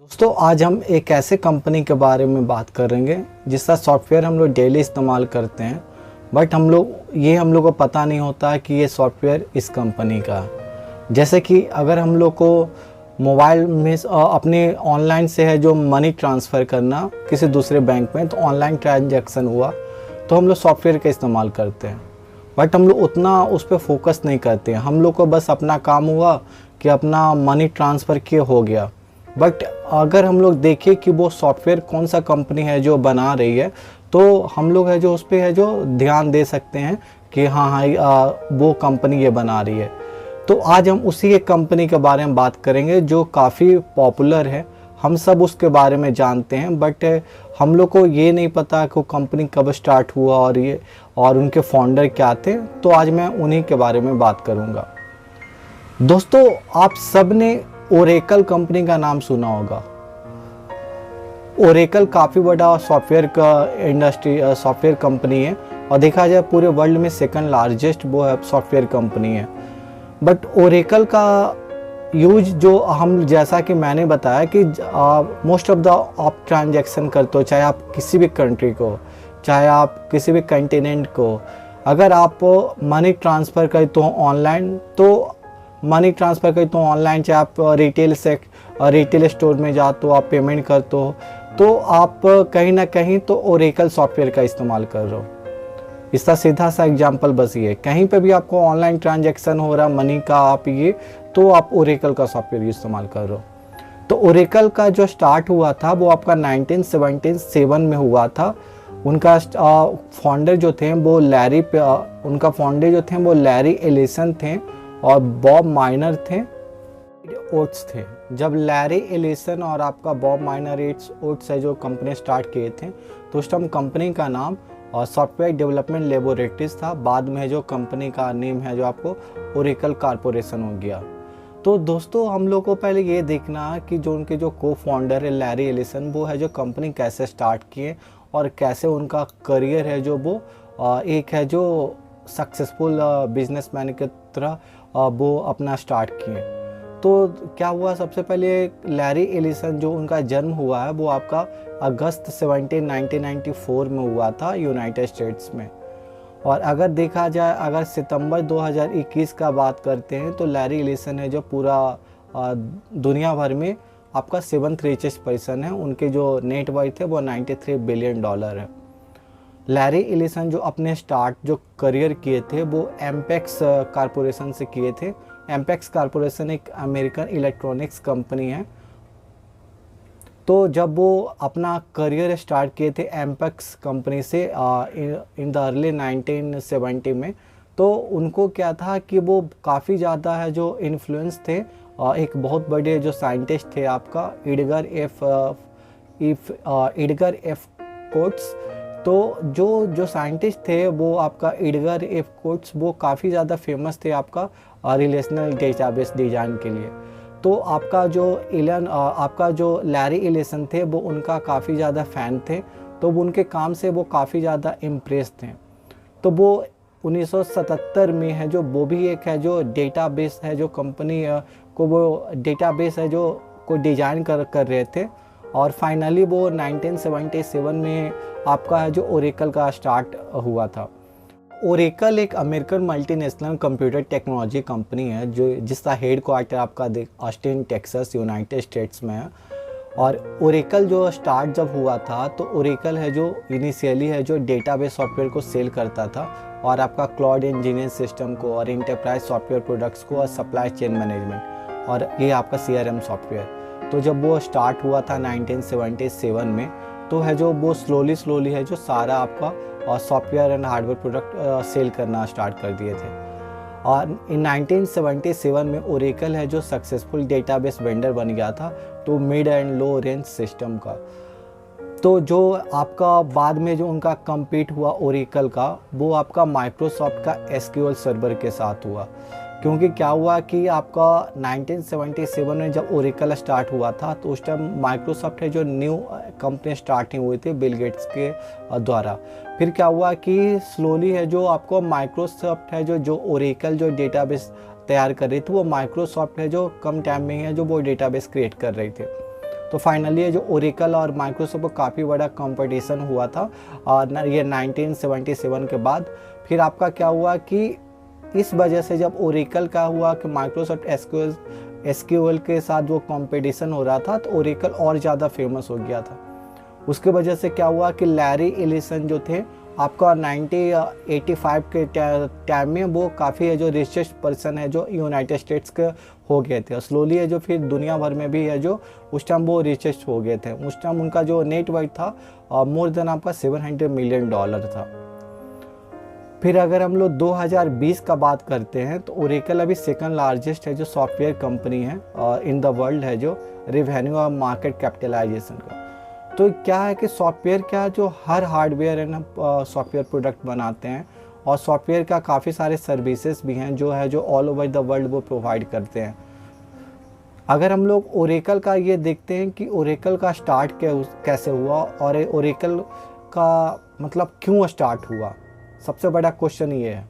दोस्तों आज हम एक ऐसे कंपनी के बारे में बात करेंगे जिसका सॉफ्टवेयर हम लोग डेली इस्तेमाल करते हैं। बट हम लोग को पता नहीं होता है कि ये सॉफ्टवेयर इस कंपनी का है। जैसे कि अगर हम लोग को मोबाइल में अपने ऑनलाइन से है जो मनी ट्रांसफ़र करना किसी दूसरे बैंक में, तो ऑनलाइन ट्रांजैक्शन हुआ तो हम लोग सॉफ्टवेयर का इस्तेमाल करते हैं। बट हम लोग उतना उस पर फोकस नहीं करते हैं। हम लोग को बस अपना काम हुआ कि अपना मनी ट्रांसफ़र किए हो गया। बट अगर हम लोग देखें कि वो सॉफ्टवेयर कौन सा कंपनी है जो बना रही है, तो हम लोग है जो उस पर है जो ध्यान दे सकते हैं कि वो कंपनी ये बना रही है। तो आज हम उसी एक कंपनी के बारे में बात करेंगे जो काफ़ी पॉपुलर है। हम सब उसके बारे में जानते हैं, बट हम लोग को ये नहीं पता कि वो कंपनी कब स्टार्ट हुआ और उनके फाउंडर क्या थे। तो आज मैं उन्हीं के बारे में बात करूँगा। दोस्तों आप सब ने ओरेकल कंपनी का नाम सुना होगा। ओरेकल काफ़ी बड़ा सॉफ्टवेयर कंपनी है और देखा जाए पूरे वर्ल्ड में सेकंड लार्जेस्ट वो है सॉफ्टवेयर कंपनी है। बट ओरेकल का यूज जो हम जैसा कि मैंने बताया कि मोस्ट ऑफ द आप ट्रांजैक्शन करते हो, चाहे आप किसी भी कंट्री को, चाहे आप किसी भी कंटिनेंट को, अगर आप मनी ट्रांसफ़र करते हो ऑनलाइन चाहे आप रिटेल स्टोर में जाते हो, आप पेमेंट करते हो, तो आप कहीं ना कहीं तो ओरेकल सॉफ्टवेयर का इस्तेमाल कर रहे हो। इसका सीधा सा एग्जांपल बस ये, कहीं पे भी आपको ऑनलाइन ट्रांजैक्शन हो रहा मनी का तो आप ओरेकल का सॉफ्टवेयर इस्तेमाल कर रहे हो। तो ओरेकल का जो स्टार्ट हुआ था वो आपका 1977 में हुआ था। उनका फाउंडर जो थे वो लैरी एलिसन थे और बॉब माइनर थे, ओट्स थे। जब लैरी एलिसन और आपका बॉब माइनर ओट्स है जो कंपनी स्टार्ट किए थे, तो उस टाइम कंपनी का नाम सॉफ्टवेयर डेवलपमेंट लेबोरेटरीज था। बाद में जो कंपनी का नेम है जो आपको ओरेकल कारपोरेशन हो गया। तो दोस्तों हम लोग को पहले ये देखना है कि जो उनके जो को फाउंडर है लैरी एलिसन, वो है जो कंपनी कैसे स्टार्ट किए और कैसे उनका करियर है जो वो एक है जो सक्सेसफुल बिजनेसमैन की तरह वो अपना स्टार्ट किए। तो क्या हुआ, सबसे पहले लैरी एलिसन जो उनका जन्म हुआ है वो आपका अगस्त 17, 1994 में हुआ था यूनाइटेड स्टेट्स में। और अगर देखा जाए, अगर सितंबर 2021 का बात करते हैं, तो लैरी एलिसन है जो पूरा दुनिया भर में आपका 7th रिचेस्ट पर्सन है। उनके जो नेट वर्थ है वो $93 बिलियन है। लैरी एलिसन जो अपने स्टार्ट जो करियर किए थे वो एम्पेक्स कारपोरेशन से किए थे। एम्पेक्स कारपोरेशन एक अमेरिकन इलेक्ट्रॉनिक्स कंपनी है। तो जब वो अपना करियर स्टार्ट किए थे एम्पेक्स कंपनी से इन द अर्ली 1970 में, तो उनको क्या था कि वो काफ़ी ज़्यादा है जो इन्फ्लुएंस थे एक बहुत बड़े जो साइंटिस्ट थे आपका एडगर एफ कोट्स। तो जो साइंटिस्ट थे वो आपका एडगर एफ कोट्स वो काफ़ी ज़्यादा फेमस थे आपका रिलेशनल डेटाबेस डिज़ाइन के लिए। तो आपका जो लैरी एलिसन थे वो उनका काफ़ी ज़्यादा फ़ैन थे, तो उनके काम से वो काफ़ी ज़्यादा इम्प्रेस थे। तो वो 1977 में है जो वो भी एक है जो डेटाबेस है जो कंपनी को वो डेटाबेस है जो को डिज़ाइन कर रहे थे। और फाइनली वो 1977 में आपका है जो ओरेकल का स्टार्ट हुआ था। ओरेकल एक American multinational computer technology company है जिसका हेड क्वार्टर आपका ऑस्टिन टेक्सास यूनाइटेड स्टेट्स में है। और ओरेकल जो स्टार्ट जब हुआ था तो ओरेकल है जो इनिशियली है जो डेटाबेस सॉफ्टवेयर को सेल करता था और आपका क्लाउड इंजीनियरिंग सिस्टम को और इंटरप्राइज सॉफ्टवेयर प्रोडक्ट्स को और सप्लाई चेन मैनेजमेंट और ये आपका CRM सॉफ्टवेयर। तो जब वो स्टार्ट हुआ था 1977 में, तो है जो वो स्लोली है जो सारा आपका software and hardware product sale करना स्टार्ट कर दिए थे। और इन 1977 में ओरेकल है जो सक्सेसफुल डेटाबेस वेंडर बन गया था तो mid and low range system का। तो जो आपका बाद में जो उनका कम्पीट हुआ ओरेकल का, वो आपका माइक्रोसॉफ्ट का SQL सर्वर के साथ हुआ। क्योंकि क्या हुआ कि आपका 1977 में जब ओरेकल स्टार्ट हुआ था तो उस टाइम माइक्रोसॉफ्ट है जो न्यू कंपनी स्टार्टिंग हुई थी बिल गेट्स के द्वारा। फिर क्या हुआ कि स्लोली है जो आपको माइक्रोसॉफ्ट है जो ओरेकल जो डेटाबेस तैयार कर रही थी, वो माइक्रोसॉफ्ट है जो कम टाइम में ही है जो वो डेटाबेस क्रिएट कर रही थी। तो फाइनली ये जो ओरेकल और माइक्रोसॉफ्ट को काफ़ी बड़ा कंपटीशन हुआ था और ये 1977 के बाद। फिर आपका क्या हुआ कि इस वजह से जब ओरेकल का हुआ कि माइक्रोसॉफ्ट एसक्यूएल के साथ जो कंपटीशन हो रहा था, तो ओरेकल और ज़्यादा फेमस हो गया था। उसके वजह से क्या हुआ कि लैरी एलिसन जो थे आपका 1985 के टाइम में वो काफ़ी है जो रिचेस्ट पर्सन है जो यूनाइटेड स्टेट्स के हो गए थे, और स्लोली है जो फिर दुनिया भर में भी है जो उस टाइम वो रिचेस्ट हो गए थे। उस टाइम उनका जो नेटवर्थ था मोर देन आपका $700 मिलियन था। फिर अगर हम लोग 2020 का बात करते हैं तो ओरेकल अभी सेकंड लार्जेस्ट है जो सॉफ्टवेयर कंपनी है इन द वर्ल्ड है जो रेवेन्यू और मार्केट कैपिटलाइजेशन का। तो क्या है कि सॉफ्टवेयर क्या जो हर हार्डवेयर है ना सॉफ्टवेयर प्रोडक्ट बनाते हैं, और सॉफ्टवेयर का काफ़ी सारे सर्विसेज भी हैं जो ऑल ओवर द वर्ल्ड वो प्रोवाइड करते हैं। अगर हम लोग ओरेकल का ये देखते हैं कि ओरेकल का स्टार्ट कैसे हुआ और ओरेकल का मतलब क्यों स्टार्ट हुआ, सबसे बड़ा क्वेश्चन ये है।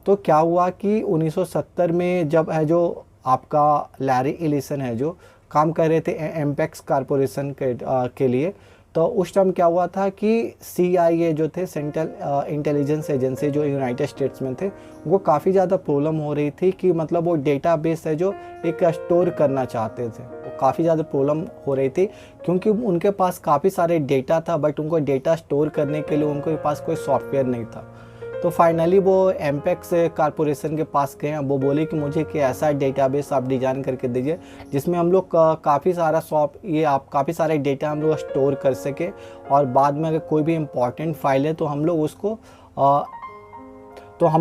तो क्या हुआ कि 1970 में जब है जो आपका लैरी एलिसन है जो काम कर रहे थे एम्पेक्स कॉरपोरेशन के लिए, तो उस टाइम क्या हुआ था कि CIA जो थे सेंट्रल इंटेलिजेंस एजेंसी जो यूनाइटेड स्टेट्स में थे, वो काफ़ी ज़्यादा प्रॉब्लम हो रही थी कि मतलब वो डेटाबेस है जो एक स्टोर करना चाहते थे, वो काफ़ी ज़्यादा प्रॉब्लम हो रही थी क्योंकि उनके पास काफ़ी सारे डेटा था, बट उनको डेटा स्टोर करने के लिए उनके पास कोई सॉफ्टवेयर नहीं था। तो फाइनली वो एम्पेक्स कॉरपोरेशन के पास गए, वो बोले कि मुझे कि ऐसा डेटाबेस आप डिज़ाइन करके दीजिए जिसमें हम लोग काफ़ी सारे डेटा हम लोग स्टोर कर सके, और बाद में अगर कोई भी इम्पॉर्टेंट फाइल है तो हम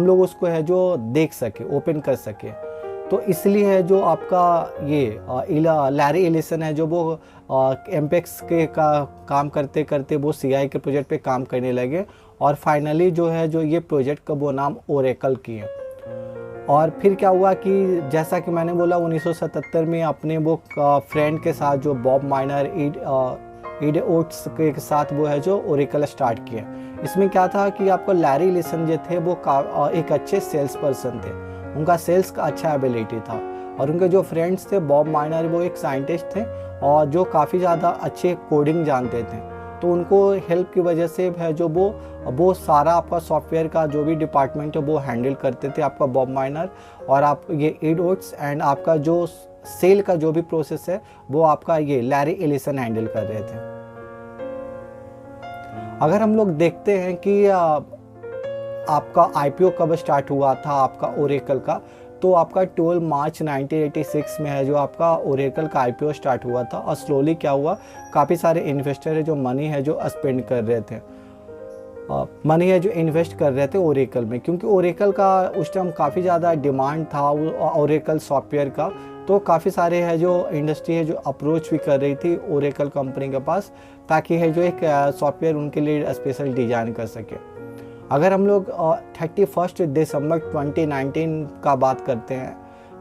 लोग उसको है जो देख सके, ओपन कर सके। तो इसलिए है जो आपका ये लैरी एलिसन है जो वो एम्पेक्स के काम करते करते वो CIA के प्रोजेक्ट पे काम करने लगे, और फाइनली जो है जो ये प्रोजेक्ट का वो नाम ओरेकल किए। और फिर क्या हुआ कि जैसा कि मैंने बोला 1977 में अपने वो फ्रेंड के साथ जो बॉब माइनर ईड ओट्स के साथ वो है जो ओरेकल स्टार्ट किए। इसमें क्या था कि आपको लैरी एलिसन जो थे वो एक अच्छे सेल्स पर्सन थे, उनका सेल्स का अच्छा एबिलिटी था, और उनके जो फ्रेंड्स थे बॉब माइनर वो एक साइंटिस्ट थे और जो काफ़ी ज़्यादा अच्छे कोडिंग जानते थे। तो उनको हेल्प की वजह से है जो वो सारा आपका सॉफ्टवेयर का जो भी डिपार्टमेंट है वो हैंडल करते थे आपका बॉब माइनर, और आप ये ईड ओट्स एंड आपका जो सेल का जो भी प्रोसेस है वो आपका ये लैरी एलिसन हैंडल कर रहे थे। अगर हम लोग देखते हैं कि आपका IPO कब स्टार्ट हुआ था आपका ओरेकल का, तो आपका 12 मार्च 1986 में है जो आपका ओरेकल का IPO स्टार्ट हुआ था। और स्लोली क्या हुआ, काफ़ी सारे इन्वेस्टर है जो मनी है जो स्पेंड कर रहे थे, मनी है जो इन्वेस्ट कर रहे थे ओरेकल में, क्योंकि ओरेकल का उस टाइम काफ़ी ज़्यादा डिमांड था ओरेकल सॉफ्टवेयर का। तो काफ़ी सारे है जो इंडस्ट्री है जो अप्रोच भी कर रही थी ओरेकल कंपनी के पास, ताकि है जो एक सॉफ्टवेयर उनके लिए स्पेशल डिज़ाइन कर सके। अगर हम लोग 31 दिसंबर 2019 का बात करते हैं,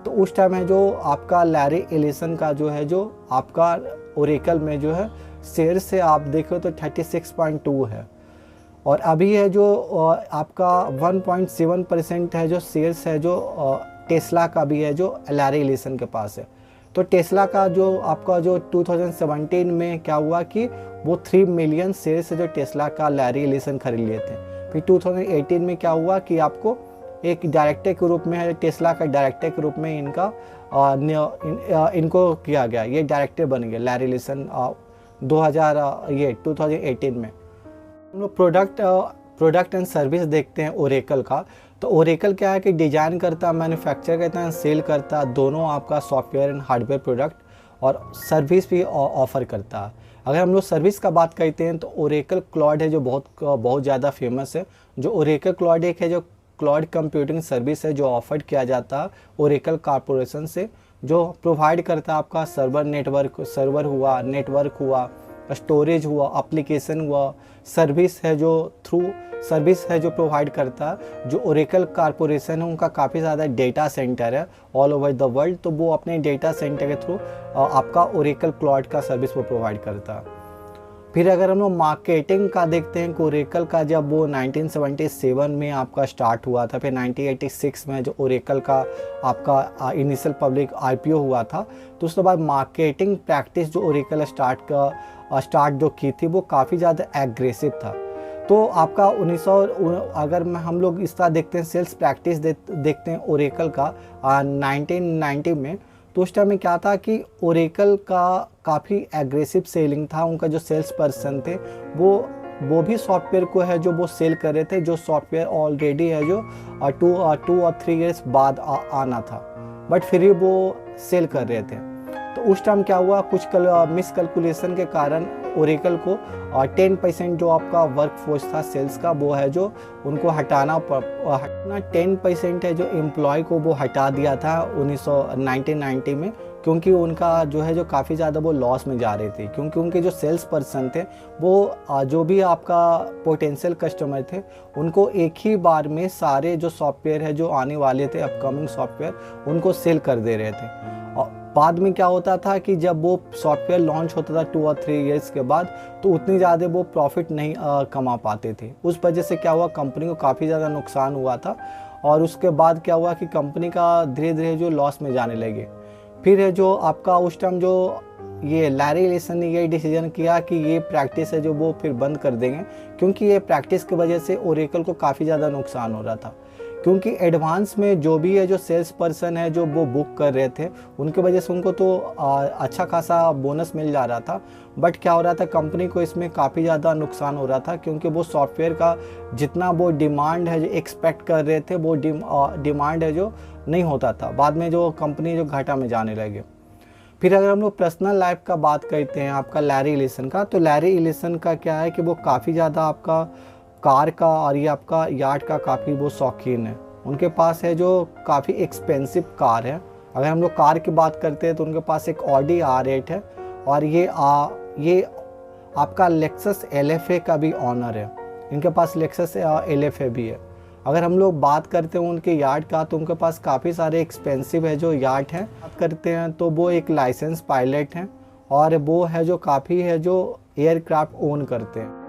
तो उस टाइम है जो आपका लैरी एलिसन का जो है जो आपका ओरेकल में जो है शेयर से आप देखो तो 36.2 है, और अभी है जो आपका 1.7% है जो शेयर्स है जो टेस्ला का भी है जो लैरी एलिसन के पास है। तो टेस्ला का जो आपका जो 2017 में क्या हुआ कि वो 3 मिलियन शेयर्स है जो टेस्ला का लैरी एलिसन खरीद लिए थे। फिर 2018 में क्या हुआ कि आपको एक डायरेक्टर के रूप में है टेस्ला का डायरेक्टर के रूप में इनको किया गया, ये डायरेक्टर बन गए लैरी एलिसन 2018 में। हम लोग प्रोडक्ट एंड सर्विस देखते हैं ओरेकल का। तो ओरेकल क्या है कि डिज़ाइन करता है, मैन्युफैक्चर करता है, सेल करता है, दोनों आपका सॉफ्टवेयर एंड हार्डवेयर प्रोडक्ट और सर्विस भी ऑफ़र करता है। अगर हम लोग सर्विस का बात करते हैं तो ओरेकल क्लाउड है जो बहुत ज़्यादा फेमस है। जो ओरेकल क्लाउड एक है जो क्लाउड कंप्यूटिंग सर्विस है जो ऑफर किया जाता है ओरेकल कॉरपोरेशन से, जो प्रोवाइड करता है आपका सर्वर हुआ, स्टोरेज हुआ, एप्लीकेशन हुआ, सर्विस है जो प्रोवाइड करता है। जो ओरेकल कॉरपोरेशन है उनका काफ़ी ज़्यादा डेटा सेंटर है ऑल ओवर द वर्ल्ड, तो वो अपने डेटा सेंटर के थ्रू आपका ओरेकल क्लाउड का सर्विस वो प्रोवाइड करता है। फिर अगर हम लोग मार्केटिंग का देखते हैं, ओरेकल का जब वो 1977 में आपका स्टार्ट हुआ था, फिर 1986 में जो ओरेकल का आपका इनिशियल पब्लिक आईपीओ हुआ था, तो उसके बाद मार्केटिंग प्रैक्टिस जो ओरेकल स्टार्ट जो की थी वो काफ़ी ज़्यादा एग्रेसिव था। तो आपका 1900 अगर हम लोग इस तरह देखते हैं सेल्स प्रैक्टिस देखते हैं ओरेकल का 1990 में, तो उस टाइम में क्या था कि ओरेकल का काफ़ी एग्रेसिव सेलिंग था। उनका जो सेल्स पर्सन थे वो भी सॉफ्टवेयर को है जो वो सेल कर रहे थे, जो सॉफ्टवेयर ऑलरेडी है जो 2 और 3 इयर्स बाद आना था, बट फिर भी वो सेल कर रहे थे। तो उस टाइम क्या हुआ, कुछ मिसकैलकुलेशन के कारण ओरेकल को 10% जो आपका वर्कफोर्स था सेल्स का वो है जो उनको हटाना 10% है जो एम्प्लॉय को वो हटा दिया था 1990 में, क्योंकि उनका जो है जो काफ़ी ज़्यादा वो लॉस में जा रहे थे, क्योंकि उनके जो सेल्स पर्सन थे वो जो भी आपका पोटेंशियल कस्टमर थे उनको एक ही बार में सारे जो सॉफ्टवेयर है जो आने वाले थे अपकमिंग सॉफ्टवेयर उनको सेल कर दे रहे थे। और बाद में क्या होता था कि जब वो सॉफ्टवेयर लॉन्च होता था 2 और 3 इयर्स के बाद, तो उतनी ज़्यादा वो प्रॉफिट नहीं कमा पाते थे। उस वजह से क्या हुआ, कंपनी को काफ़ी ज़्यादा नुकसान हुआ था, और उसके बाद क्या हुआ कि कंपनी का धीरे धीरे जो लॉस में जाने लगे। फिर है जो आपका उस टाइम जो ये लैरी एलिसन ने ये डिसीजन किया कि ये प्रैक्टिस है जो वो फिर बंद कर देंगे, क्योंकि ये प्रैक्टिस की वजह से ओरेकल को काफ़ी ज़्यादा नुकसान हो रहा था। क्योंकि एडवांस में जो भी है जो सेल्स पर्सन है जो वो बुक कर रहे थे उनके वजह से उनको तो अच्छा खासा बोनस मिल जा रहा था, बट क्या हो रहा था कंपनी को इसमें काफ़ी ज़्यादा नुकसान हो रहा था, क्योंकि वो सॉफ्टवेयर का जितना वो डिमांड है जो एक्सपेक्ट कर रहे थे वो डिमांड है जो नहीं होता था। बाद में जो कंपनी जो घाटा में जाने लगे। फिर अगर हम लोग पर्सनल लाइफ का बात करते हैं आपका लैरी एलिसन का, तो लैरी एलिसन का क्या है कि वो काफ़ी ज़्यादा आपका कार का और ये आपका यार्ड का काफ़ी वो शौकीन है। उनके पास है जो काफ़ी एक्सपेंसिव कार है। अगर हम लोग कार की बात करते हैं तो उनके पास एक ऑडी R8 है, और ये आपका लेक्सस LFA का भी ऑनर है। इनके पास लेक्सस LFA भी है। अगर हम लोग बात करते हैं उनके यार्ड का, तो उनके पास काफ़ी सारे एक्सपेंसिव है जो यार्ड हैं। बात करते हैं तो वो एक लाइसेंस पायलट हैं, और वो है जो काफ़ी है जो एयरक्राफ्ट ओन करते हैं।